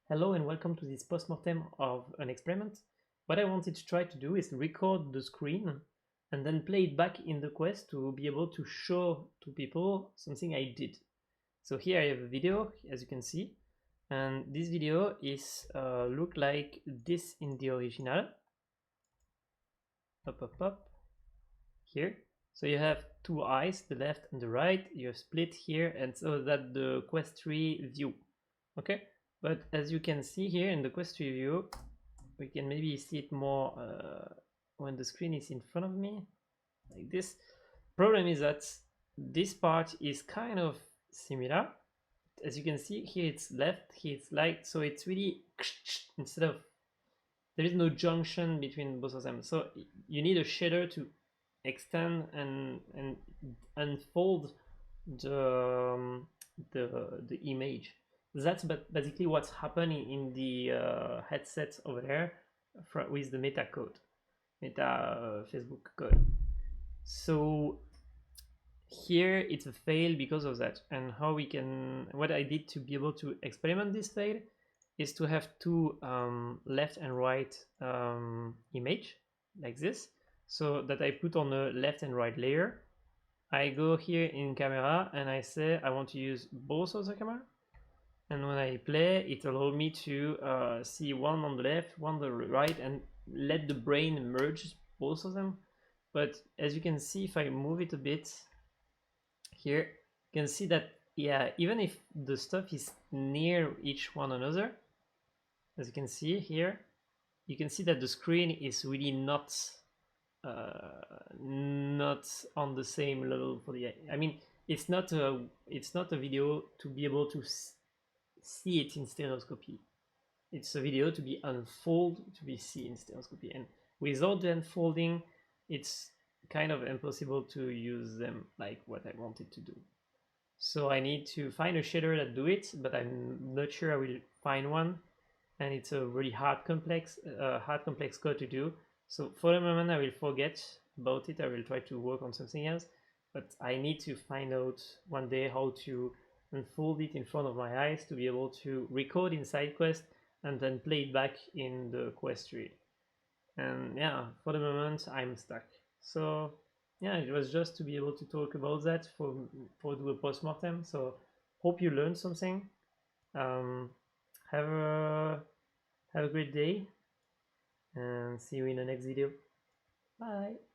Hello and welcome to this postmortem of an experiment. What I wanted to try to do is record the screen and then play it back in the quest to be able to show to people something I did. So here I have a video, as you can see, and this video is look like this in the original. Up, here. So you have two eyes, the left and the right, you have split here, and so that the quest tree view. Okay, but as you can see here in the quest tree view, we can maybe see it more when the screen is in front of me, like this. Problem is that this part is kind of similar. As you can see here, it's left, here it's right, so it's really instead of, there is no junction between both of them. So you need a shader to extend and unfold the image. That's basically what's happening in the headset over there with the meta code, meta Facebook code. So here it's a fail because of that. And how we can, what I did to be able to experiment this fail is to have two left and right image like this, so that I put on a left and right layer. I go here in camera and I say I want to use both of the camera, and when I play it allows me to see one on the left, one on the right, and let the brain merge both of them. But as you can see, if I move it a bit here, you can see that, yeah, even if the stuff is near each one another, as you can see here, you can see that the screen is really not on the same level for the. I mean, it's not a video to be able to see it in stereoscopy. It's a video to be unfold to be seen in stereoscopy, and without the unfolding, it's kind of impossible to use them like what I wanted to do. So I need to find a shader that do it, but I'm not sure I will find one, and it's a really hard complex code to do. So for the moment I will forget about it. I will try to work on something else, but I need to find out one day how to unfold it in front of my eyes to be able to record in SideQuest and then play it back in the quest tree. And yeah, for the moment I'm stuck. So yeah, it was just to be able to talk about that for do a postmortem. So hope you learned something. Have a great day and see you in the next video. Bye.